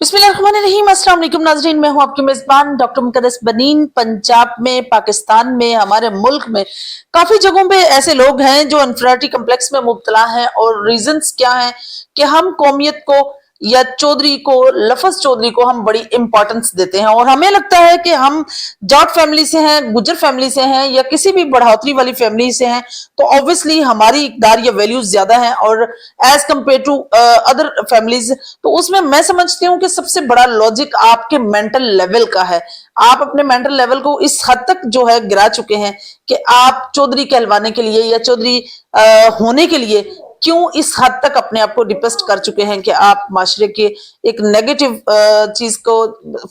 बिस्मिल्लाहिर्रहमानिर्रहीम। अस्सलाम वालेकुम नाज़रीन, मैं हूं आपकी मेजबान डॉक्टर मुक़द्दस बनीन। पंजाब में, पाकिस्तान में, हमारे मुल्क में काफी जगहों पे ऐसे लोग हैं जो इन्फीरियरिटी कम्प्लेक्स में मुब्तला हैं। और रीजंस क्या हैं कि हम कौमियत को या चौधरी को, लफ्ज चौधरी को हम बड़ी इंपॉर्टेंस देते हैं और हमें लगता है कि हम जाट फैमिली से हैं, गुजर फैमिली से हैं या किसी भी बढ़ोतरी वाली फैमिली से हैं तो ऑब्वियसली हमारी इकदार या वैल्यूज ज्यादा हैं और as compare to other families. तो उसमें मैं समझती हूँ कि सबसे बड़ा लॉजिक आपके मेंटल लेवल का है। आप अपने मेंटल लेवल को इस हद तक जो है गिरा चुके हैं कि आप चौधरी कहलवाने के लिए या चौधरी होने के लिए क्यों इस हद तक अपने आप को डिपेस्ट कर चुके हैं कि आप माशरे के एक नेगेटिव चीज को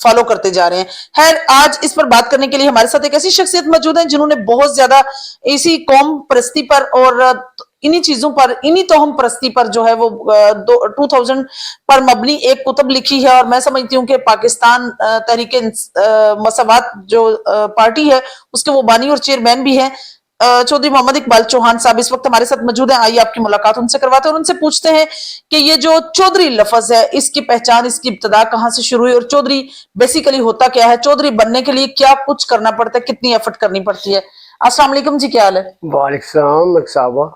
फॉलो करते जा रहे हैं। खैर, आज इस पर बात करने के लिए हमारे साथ एक ऐसी शख्सियत मौजूद है जिन्होंने बहुत ज्यादा इसी कौम परस्ती पर और इन्हीं चीजों पर, इन्हीं तोहम परस्ती पर जो है वो 2000 पर मबनी एक कुतब लिखी है। और मैं समझती हूँ कि पाकिस्तान तहरीक मसावत जो पार्टी है उसके वो बानी और चेयरमैन भी हैं। चौधरी मोहम्मद इकबाल चौहान साहब इस वक्त हमारे साथ मौजूद हैं। आइए आपकी मुलाकात उनसे करवाते हैं और उनसे पूछते हैं कि ये जो चौधरी लफ्ज है इसकी पहचान, इसकी इब्तदा कहाँ से शुरू हुई और चौधरी बेसिकली होता क्या है, चौधरी बनने के लिए क्या कुछ करना पड़ता है, कितनी एफर्ट करनी पड़ती है। अस्सलाम वालेकुम जी, क्या हाल है? वालेकुम,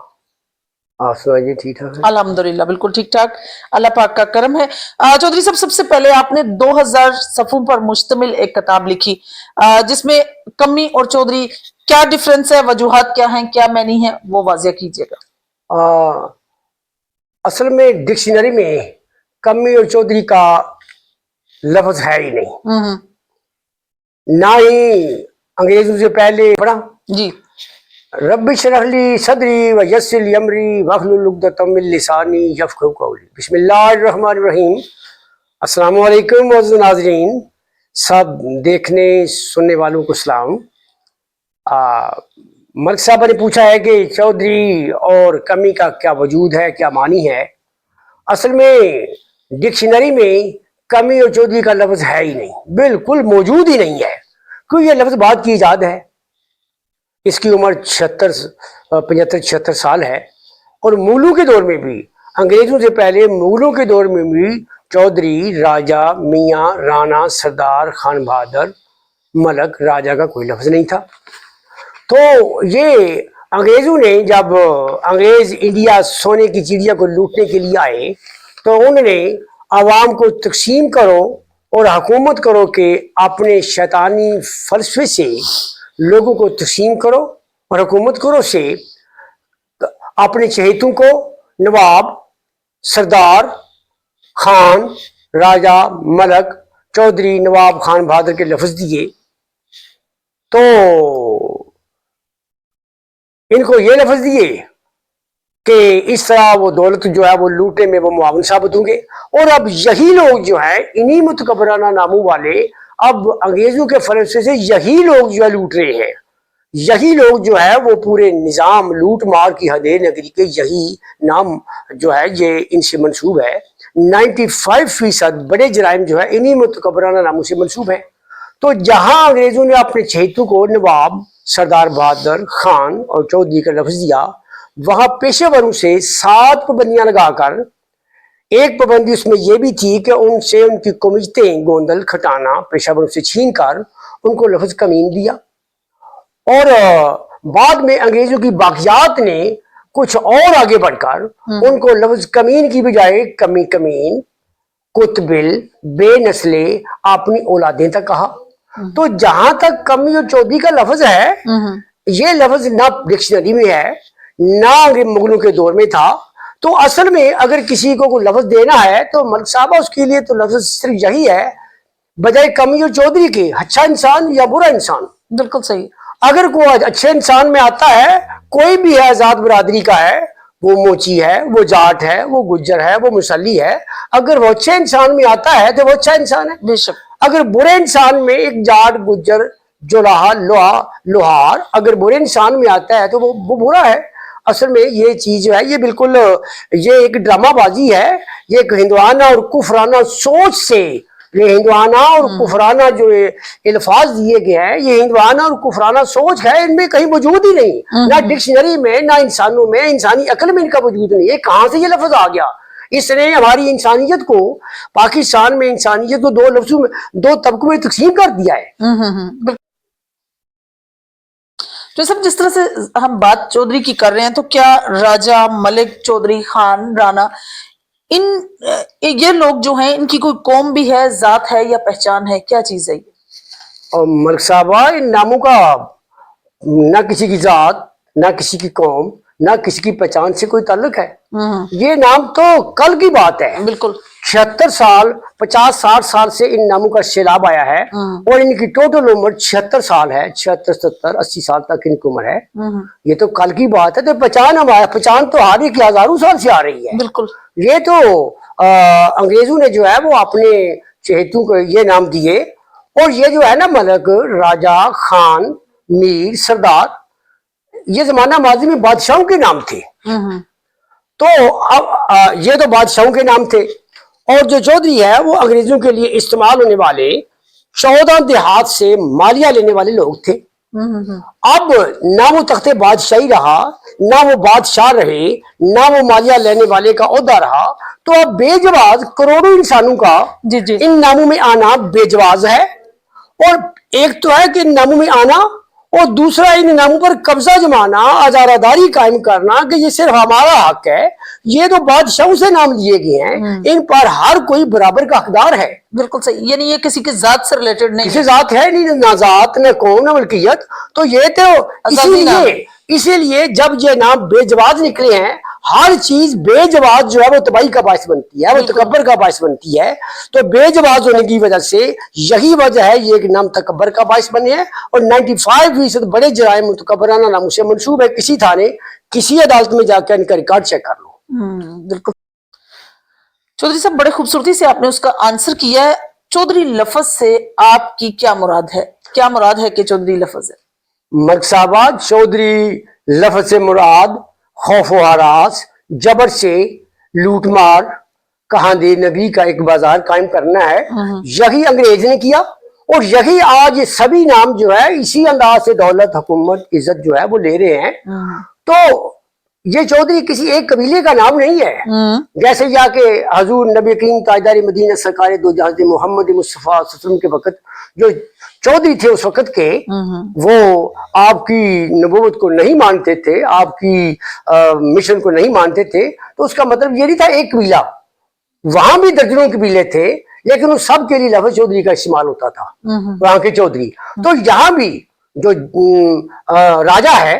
आप सुनाइए, ठीक ठाक है? अल्हम्दुलिल्लाह, बिल्कुल ठीक ठाक, अल्लाह पाक का करम है। चौधरी साहब, सबसे पहले आपने 2000 सफ़ों पर मुश्तमिल एक किताब लिखी जिसमें कमी और चौधरी क्या डिफरेंस है, वजूहात क्या हैं, क्या मैनी है, वो वाज़िया कीजिएगा। असल में डिक्शनरी में कमी और चौधरी का लफ्ज है ही नहीं, ना ही अंग्रेजों से पहले पढ़ा जी। रब्बि शरह ली सदरी व यस्सिर ली अमरी वहलुल उक़दतम मिन लिसानी यफ़क़हू क़ौली। बिस्मिल्लाहिर्रहमानिर्रहीम। अस्सलामु अलैकुम मोअज़्ज़िज़ नाज़रीन, सब देखने सुनने वालों को सलाम। मलिक साहब ने पूछा है कि चौधरी और कमी का क्या वजूद है, क्या मानी है। असल में डिक्शनरी में कमी और चौधरी का लफ्ज है ही नहीं, बिल्कुल मौजूद ही नहीं है, क्योंकि यह लफ्ज बाद की ईजाद है। इसकी उम्र 75-76 साल है और मुगलों के दौर में भी, अंग्रेजों से पहले मुगलों के दौर में भी चौधरी, राजा, मियाँ, राणा, सरदार, खान बहादुर, मलक, राजा का कोई लफ्ज नहीं था। तो ये अंग्रेजों ने, जब अंग्रेज इंडिया सोने की चिड़िया को लूटने के लिए आए तो उन्होंने आवाम को तकसीम करो और हुकूमत करो कि अपने शैतानी फलसफे से लोगों को तकसीम करो और हुकूमत करो से अपने चहेतों को नवाब, सरदार, खान, राजा, मलक, चौधरी, नवाब, खान बहादुर के लफ्ज दिए। तो इनको ये लफ्ज दिए कि इस तरह वो दौलत जो है वो लूटने में वो मुआवन साबित होंगे। और अब यही लोग जो है, इन्हीं मुतकबराना नामों वाले, अब अंग्रेजों के फलसफे से यही लोग जो है लूट रहे हैं। यही लोग जो है वो पूरे निज़ाम लूट मार की हदे नगरी के, यही नाम जो है ये इनसे मंसूब है। 95% बड़े जराइम जो है इन्हीं मुतकबराना नामों से मंसूब है। तो जहां अंग्रेजों ने अपने चहेतों को नवाब, सरदार बहादुर, खान और चौधरी का लफ्ज दिया, वहां पेशेवरों से 7 पाबंदियां लगाकर, एक पाबंदी उसमें यह भी थी कि उनसे उनकी कमीजतें गोंदल खटाना पेशेवरों से छीन कर उनको लफ्ज कमीन दिया। और बाद में अंग्रेजों की बाकियात ने कुछ और आगे बढ़कर उनको लफ्ज कमीन की बजाय कमी, कमीन, कुतबिल, बेनस्ले, अपनी औलादें तक कहा। तो जहां तक कमी और चौधरी का लफ्ज है, ये लफ्ज ना डिक्शनरी में है ना मुगलों के दौर में था। तो असल में अगर किसी को कोई लफ्ज देना है तो मलिक साहबा उसके लिए तो लफ्ज सिर्फ यही है, बजाय कमी और चौधरी के, अच्छा इंसान या बुरा इंसान। बिल्कुल सही। अगर कोई अच्छे इंसान में आता है, कोई भी है, आजाद बरादरी का है, वो मोची है, वो जाट है, वो गुज्जर है, वो मुसल्ली है, अगर वो अच्छे इंसान में आता है तो वो अच्छा इंसान है। बेशक। अगर बुरे इंसान में एक जाट, गुज्जर, जोलाहा, लोहार अगर बुरे इंसान में आता है तो वो बुरा है। असल में ये चीज जो है ये बिल्कुल ये एक ड्रामाबाजी है। ये एक हिंदुआना और कुफराना सोच से, ये हिंदुआना और कुफराना जो अल्फाज दिए गए हैं, ये हिंदुआना और कुफराना सोच है, इनमें कहीं वजूद ही नहीं, ना डिक्शनरी में, ना इंसानों में, इंसानी अक्ल में इनका वजूद नहीं है। कहाँ से ये लफ्ज आ गया? इसने हमारी इंसानियत को, पाकिस्तान में इंसानियत को दो लफ्जों में, दो तबकों में तकसीम कर दिया है। बिल्कुल। तो सब जिस तरह से हम बात चौधरी की कर रहे हैं, तो क्या राजा, मलिक, चौधरी, खान, राणा, ये लोग जो हैं, इनकी कोई कौम भी है, जात है या पहचान है, क्या चीज है ये? और मलिक साहबा, इन नामों का ना किसी की जात, ना किसी की कौम, ना किसी की पहचान से कोई ताल्लुक है। ये नाम तो कल की बात है। बिल्कुल। 76 साल, 50-60 साल से इन नामों का सैलाब आया है और इनकी टोटल उम्र 76 साल है। 76, 70, 80 साल तक इनकी उम्र है। ये तो कल की बात है। तो पहचान तो हर एक हजारों साल से आ रही है। बिल्कुल। ये तो अंग्रेजों ने जो है वो अपने चहेतों को ये नाम दिए, और ये जो है ना, मलक, राजा, खान, मीर, सरदार, ये जमाना माजी में बादशाहों के नाम थे। तो अब ये तो बादशाहों के नाम थे, और जो चौधरी है वो अंग्रेजों के लिए इस्तेमाल होने वाले 14 देहात से मालिया लेने वाले लोग थे। अब ना वो तख्ते बादशाही रहा, ना वो बादशाह रहे, ना वो मालिया लेने वाले का ओहदा रहा। तो अब बेजवाज करोड़ों इंसानों का जी जी। इन नामों में आना बेजवाज है। और एक तो है कि इन नामों में आना, और दूसरा इन नामों पर कब्जा जमाना, आजारादारी कायम करना कि ये सिर्फ हमारा हक है। ये तो बादशाहों से नाम लिए गए हैं, इन पर हर कोई बराबर का हकदार है। बिल्कुल सही। यानी ये किसी के जात से रिलेटेड नहीं किसी जात है नहीं, ना जात, ना कौम, ना मलकियत। तो ये तो इसीलिए जब ये नाम बेजवाज निकले हैं, हर चीज बेजवाज जो है वो तबाही का बायस बनती है, वो तकब्बर का बायस बनती है। तो बेजवाज होने की वजह से यही वजह है ये कि नाम तकब्बर का बायस बने हैं। और 95% बड़े जराइम तकब्बराना नामों से मंसूब है। किसी थाने, किसी अदालत में जाकर इनका रिकॉर्ड चेक कर लो। बिल्कुल। चौधरी साहब, बड़े खूबसूरती से आपने उसका आंसर किया है। चौधरी लफ्ज से आपकी क्या मुराद है? क्या मुराद है कि चौधरी लफ्ज है? मलिक साहबा, चौधरी लफ्ज से मुराद खौफ व हरास, जबर से लूटमार, कहांदे नबी का एक बाजार कायम करना है। यही अंग्रेज ने किया, और यही आज सभी नाम जो है इसी अंदाज से दौलत, हुकूमत, इज्जत जो है वो ले रहे हैं। तो ये चौधरी किसी एक कबीले का नाम नहीं है। जैसे जाके हजूर नबी करीम ताजदार मदीना सरकार दो जहां मोहम्मद मुस्तफा सल्लल्लाहु के वक्त जो चौधरी थे उस वक्त के, वो आपकी नबूवत को नहीं मानते थे, आपकी मिशन को नहीं मानते थे। तो उसका मतलब ये नहीं था एक कबीला, वहां भी दर्जनों कबीले थे, लेकिन उस सब के लिए लफ्ज चौधरी का इस्तेमाल होता था, वहां के चौधरी। तो यहाँ भी जो राजा है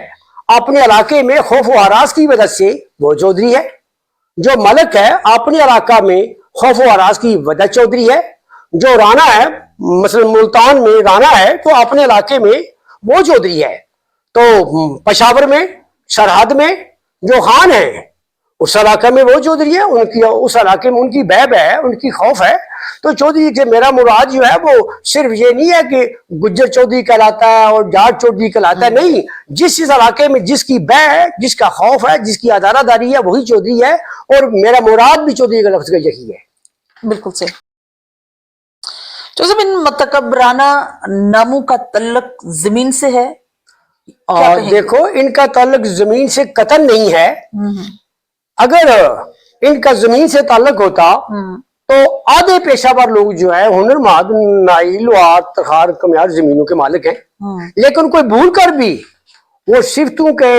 अपने इलाके में खौफ व हरास की वजह से वो चौधरी है। जो मलिक है अपने इलाका में खौफ व हरास की वजह चौधरी है। जो राणा है, मसलन मुल्तान में राणा है, तो अपने इलाके में वो चौधरी है। तो पेशावर में, सरहद में जो खान है उस इलाके में वो चौधरी है, उनकी उस इलाके में उनकी बैब है, उनकी खौफ है। तो चौधरी के मेरा मुराद जो है वो सिर्फ ये नहीं है कि गुज्जर चौधरी कहलाता है और जाट चौधरी कहलाता है, नहीं। जिस इलाके में जिसकी बै है, जिसका खौफ है, जिसकी अदारादारी है, वही चौधरी है। और मेरा मुराद भी चौधरी का लफ्ज का यही है। बिल्कुल सही। तो जब इन मतकबराना नामों का तल्लुक जमीन से है, और देखो इनका ताल्लुक जमीन से कतन नहीं है। अगर इनका जमीन से ताल्लुक होता तो आधे पेशावर लोग जो है हुनरमंद, नाई, लोहार, तखार, कमियार जमीनों के मालिक हैं। लेकिन कोई भूल कर भी वो सिफ्तों के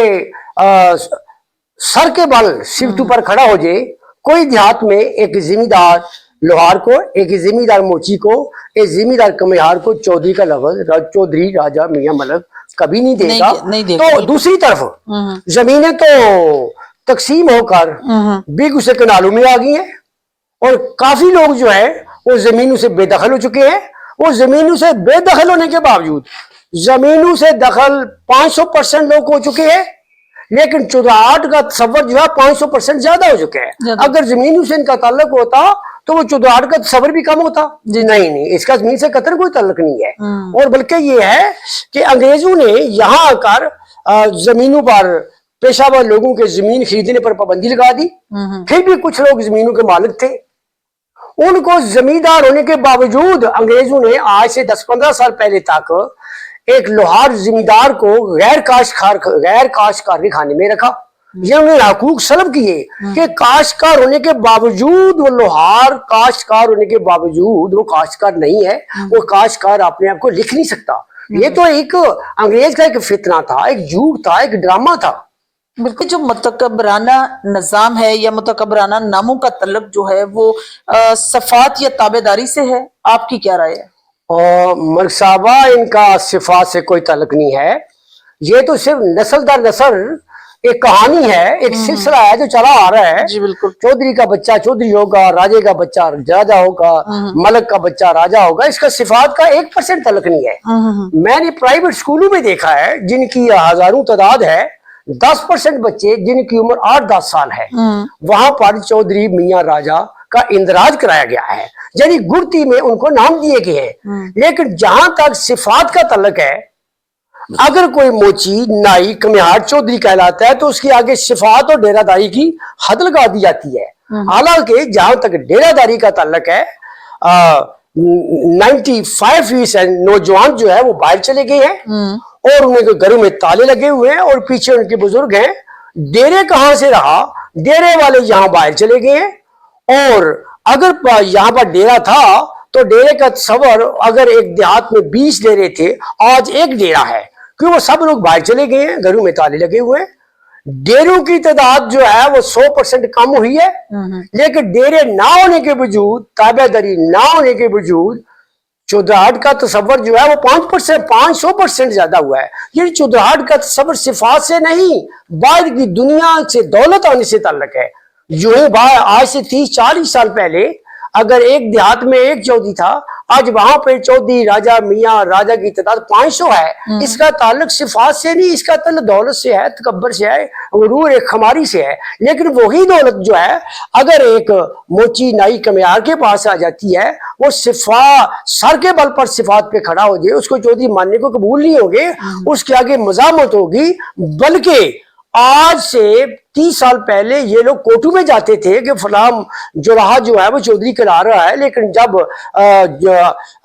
सर के बल सिफ्तों पर खड़ा हो जाए। कोई देहात में एक जिम्मेदार लोहार को, एक जिम्मेदार मोची को, एक जिम्मेदार कमियार को चौधरी का लफ्ज चौधरी, राजा, मियां, मलक कभी नहीं देगा। तो दूसरी तरफ जमीनें तो तकसीम होकर बिग उसे कनालों में आ गई हैं, और काफी लोग जो है वो जमीनों से बेदखल हो चुके हैं। वो जमीनों से बेदखल होने के बावजूद जमीनों से दखल 500% लोग हो चुके हैं, लेकिन चुदाहट का तस्वर जो है 500% ज्यादा हो चुके हैं। अगर जमीनों से इनका ताल्लुक होता तो वो चुदाहट का तस्वर भी कम होता। नहीं, इसका जमीन से कतई कोई ताल्लुक नहीं है। और बल्कि ये है कि अंग्रेजों ने यहाँ आकर जमीनों पर पेशावर लोगों के जमीन खरीदने पर पाबंदी लगा दी। फिर भी कुछ लोग जमीनों के मालिक थे, उनको जमींदार होने के बावजूद अंग्रेजों ने आज से 10-15 साल पहले तक एक लोहार जमींदार को गैर काश्तकार के खाने में रखा। ये उन्हें हकूक सलब किए कि काश्तकार होने के बावजूद वो लोहार, काश्तकार होने के बावजूद वो काश्तकार नहीं है, वो काश्तकार अपने आप को लिख नहीं सकता। ये तो एक अंग्रेज का एक फितना था, एक झूठ था, एक ड्रामा था। बिल्कुल, जो मुतकबराना निजाम है या मुतकबराना नामों का तल्लुक जो है वो सफात या ताबेदारी से है, आपकी क्या राय है? और मलिक साहबा, इनका सिफात से कोई ताल्लुक नहीं है, ये तो सिर्फ नस्ल दर नस्ल एक कहानी है, एक सिलसिला है जो चला आ रहा है। जी बिल्कुल। चौधरी का बच्चा चौधरी होगा, राजे का बच्चा राजा होगा, मलक का बच्चा राजा होगा, इसका सिफात का 1% ताल्लुक नहीं है। मैंने प्राइवेट स्कूलों में देखा है जिनकी हजारों तादाद है, 10% बच्चे जिनकी उम्र 8-10 साल है, वहां पर चौधरी मियाँ राजा का इंदराज कराया गया है, यानी गुड़ती में उनको नाम दिए गए हैं। लेकिन जहां तक सिफात का ताल्लुक है, अगर कोई मोची, नाई, कमियार चौधरी कहलाता है तो उसके आगे सिफात और डेरादारी की हद लगा दी जाती है। हालांकि जहां तक डेरादारी का ताल्लुक है, 95% नौजवान जो है वो बाहर चले गए हैं और उनके घरों में ताले लगे हुए हैं और पीछे उनके बुजुर्ग हैं। डेरे कहां से रहा, डेरे वाले यहाँ बाहर चले गए हैं। और अगर यहाँ पर डेरा था तो डेरे का तस्वर, अगर एक देहात में 20 डेरे थे, आज एक डेरा है, क्योंकि वो सब लोग बाहर चले गए हैं, घरों में ताले लगे हुए हैं। डेरों की तादाद जो है वो 100% कम हुई है, लेकिन डेरे ना होने के बावजूद, ताबेदारी ना होने के बावजूद चौधराहट का तस्वर जो है वो 500% ज्यादा हुआ है। ये चौधराहट का तस्वर सिफात से नहीं, बाहर की दुनिया से दौलत आने से ताल्लुक है। जो है आज से 30-40 साल पहले अगर एक देहात में एक चौधरी था, आज वहां पे चौधरी, राजा, मियाँ राजा की तादाद 500 है। इसका ताल्लुक सिफात से नहीं, इसका ताल्लुक दौलत से है, तकब्बर से है, गुरूर, एक खमारी से है। लेकिन वही दौलत जो है अगर एक मोची, नाई, कमियार के पास आ जाती है, वो सर के बल पर सिफात पे खड़ा हो जाए, उसको चौधरी मानने को कबूल नहीं होंगे, उसके आगे मजामत होगी। बल्कि आज से 30 साल पहले ये लोग कोर्टों में जाते थे कि फलाम जुराहा जो है वो चौधरी करा रहा है, लेकिन जब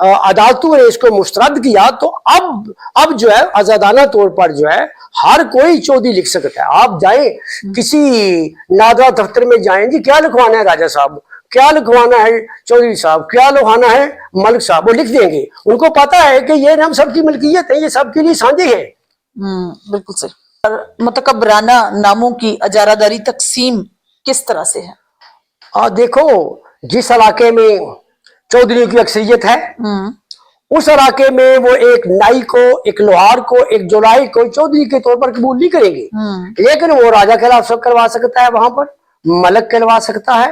अदालतों ने इसको मुस्तरद किया तो अब जो है आजादाना तौर पर जो है हर कोई चौधरी लिख सकता है। आप जाए किसी नादरा दफ्तर में जाएं, जी क्या लिखवाना है राजा साहब, क्या लिखवाना है चौधरी साहब, क्या लिखवाना है मलिक साहब, वो लिख देंगे। उनको पता है कि ये हम सबकी मिल्कियत है, ये सबके लिए साझे है। बिल्कुल सही। और मुतकबराना नामों की अजारादारी तकसीम किस तरह से है? देखो, जिस इलाके में चौधरी की अक्सरियत है, उस इलाके में वो एक नाई को, एक लोहार को, एक जोलाई को चौधरी के तौर पर कबूल नहीं करेंगे। लेकिन वो राजा करवा सकता है, वहां पर मलक कहलवा सकता है,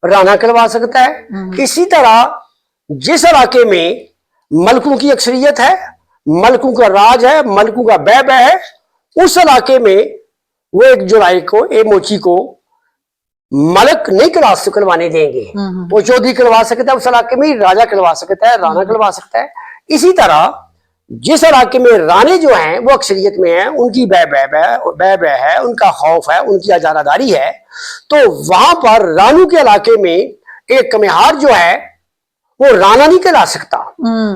राणा कहलवा सकता है। इसी तरह जिस इलाके में मलकों की अक्सरियत है, मलकों का राज है, मलकों का बैब है, उस इलाके में वो एक जुलाई को, एक मोची को मलक नहीं करवाने देंगे। वो चौधरी करवा सकता है, उस इलाके में राजा करवा सकता है, राणा करवा सकता है। इसी तरह जिस इलाके में राणे जो हैं वो अक्सरियत में हैं, उनकी बैब है, उनका खौफ है, उनकी अजारादारी है, तो वहां पर रानू के इलाके में एक कमिहार जो है वो राणा नहीं कहला सकता,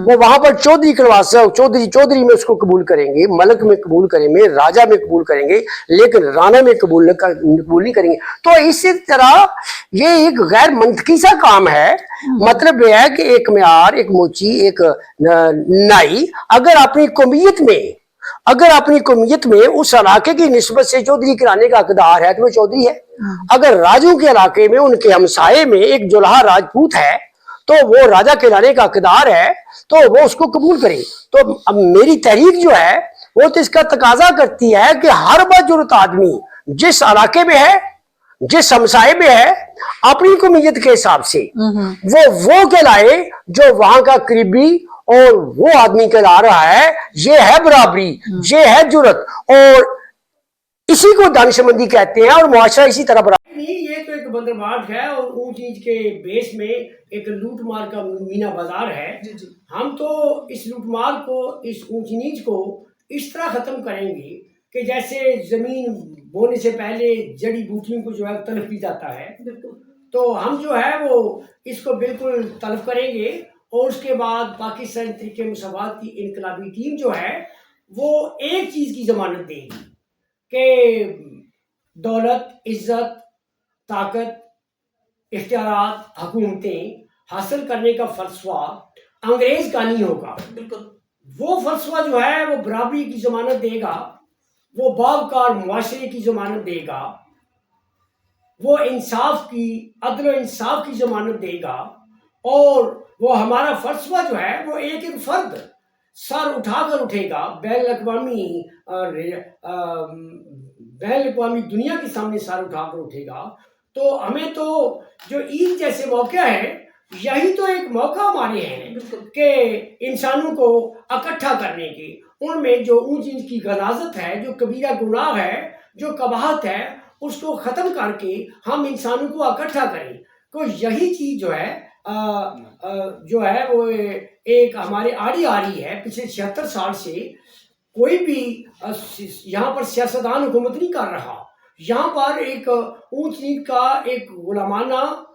वो वहां पर चौधरी करवा सकता। चौधरी में उसको कबूल करेंगे, मलक में कबूल करेंगे, राजा में कबूल करेंगे, लेकिन राणा में कबूल नहीं करेंगे। तो इसी तरह ये एक गैर मंतकी सा काम है। मतलब यह है कि एक म्यार, एक मोची, एक नाई अगर अपनी कौमियत में उस इलाके की निस्बत से चौधरी कराने का हकदार है तो वो चौधरी है। अगर राजू के इलाके में उनके हमसाये में एक जुल्हा राजपूत है तो वो राजा कहलाने का हकदार है, तो वो उसको कबूल करे। तो अब मेरी तहरीक जो है वो तो इसका तकाजा करती है कि हर बाजुर्ग आदमी जिस इलाके में है, जिस हमसाये में है, अपनी कौमियत के हिसाब से वो कहलाए जो वहां का करीबी और वो आदमी कहला रहा है। ये है बराबरी, ये है जुर्रत, और इसी को दानिशमंदी कहते हैं। और मुआशरा इसी तरह नहीं, ये तो एक बंदरबाट है और ऊंच नीच के बेस में एक लूट मार का मीना बाजार है। जी। हम तो इस लूट मार को, इस ऊंच नीच को इस तरह खत्म करेंगे कि जैसे जमीन बोने से पहले जड़ी बूटियों को जो है तलब की जाता है, तो हम जो है वो इसको बिल्कुल तलब करेंगे। और उसके बाद पाकिस्तान तरीके मुसावात की इनकलाबी टीम जो है वो एक चीज की जमानत देगी कि दौलत, इज्जत, ताकत, इख्तियारात, हुकूमतें हासिल करने का फलसफा अंग्रेज का नहीं होगा। बिल्कुल वो फलसफा जो है वो बराबरी की जमानत देगा, वो बावकार मुआशरे की जमानत देगा, वो इंसाफ की, अदल और इंसाफ की जमानत देगा। और वो हमारा फलसफा जो है वो एक एक फर्द सर उठाकर उठेगा, बैन अवी दुनिया के सामने सर उठाकर उठेगा। तो हमें तो जो ईद जैसे मौके हैं, यही तो एक मौका हमारे हैं कि इंसानों को इकट्ठा करने की, उनमें जो ऊंच नीच की गलाजत है, जो कबीरा गुनाह है, जो कबाहत है, उसको ख़त्म करके हम इंसानों को इकट्ठा करें। तो यही चीज़ जो है वो एक हमारे आड़ी आ रही है पिछले 76 साल से। कोई भी यहाँ पर सियासतदान हुकूमत नहीं कर रहा, यहाँ पर एक ऊंच नीच का एक गुलामाना,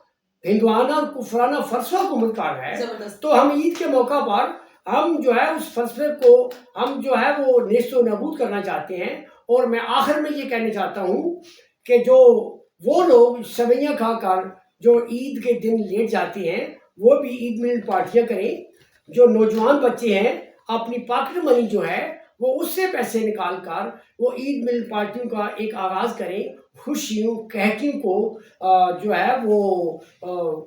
हिंदुआना और कुफराना फलसफा हुकूमत कर रहा है। तो हम ईद के मौका पर हम जो है उस फलसफे को हम जो है वो नेस्तो नबूद करना चाहते हैं। और मैं आखिर में ये कहना चाहता हूँ कि जो वो लोग सवैयाँ खाकर जो ईद के दिन लेट जाते हैं, वो भी ईद मिलन पार्टियाँ करें। जो नौजवान बच्चे हैं अपनी पॉकेट मनी जो है वो उससे पैसे निकाल कर वो ईद मिलन पार्टियों का एक आगाज़ करें, खुशियों कहकियों को जो है वो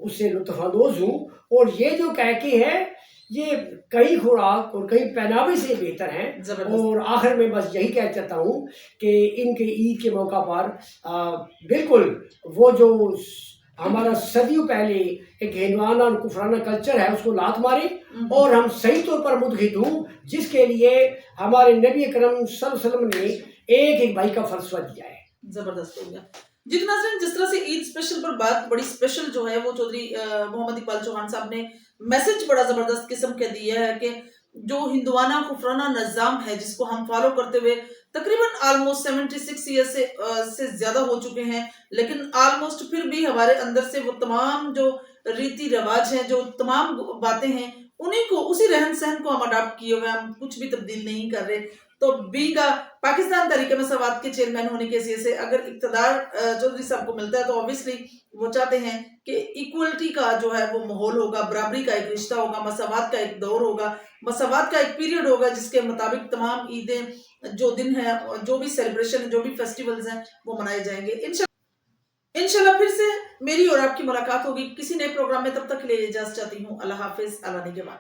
उससे लुत्फ़अंदोज़ हूँ। और ये जो कहके हैं ये कई खुराक और कई पहनावे से बेहतर हैं। और आखिर में बस यही कह चाहता हूँ कि इनके ईद के मौका पर बिल्कुल वो जो हमारा सदियों पहले एक हिंदुआना और कुफराना कल्चर है उसको लात मारे और हम सही तौर पर मुतहिद हूँ, जिसके लिए हमारे नबी अकरम सल्लल्लाहु अलैहि वसल्लम ने एक भाई का फलसफा दिया है। जबरदस्त हो गया जी। तो नाज़रीन, जिस तरह से ईद स्पेशल पर बात बड़ी स्पेशल जो है वो चौधरी मोहम्मद इकबाल चौहान साहब ने मैसेज बड़ा जबरदस्त किस्म का दिया है कि जो हिंदुआना कुफराना निज़ाम है जिसको हम फॉलो करते हुए तकरीबन ऑलमोस्ट 76 ईयर से ज्यादा हो चुके हैं, लेकिन ऑलमोस्ट फिर भी हमारे अंदर से वो तमाम जो रीति रिवाज हैं, जो तमाम बातें हैं, उन्हीं को, उसी रहन सहन को हम अडॉप्ट किए हुए, हम कुछ भी तब्दील नहीं कर रहे। तो बीइंग पाकिस्तान तरीके में सवाद के चेयरमैन होने के हैसियत से अगर इक़्तिदार चौधरी साहब को मिलता है तो ऑब्वियसली वो चाहते हैं कि इक्वलिटी का जो है वो माहौल होगा, बराबरी का एक रिश्ता होगा, मसावात का एक दौर होगा, मसावात का एक पीरियड होगा, जिसके मुताबिक तमाम ईदें जो दिन है, जो भी सेलिब्रेशन, जो भी फेस्टिवल्स हैं वो मनाए जाएंगे। इंशाल्लाह फिर से मेरी और आपकी मुलाकात होगी किसी नए प्रोग्राम में। तब तक के लिए इजाजत चाहती हूँ। अल्लाह हाफिज, अल्लाह निगहबान।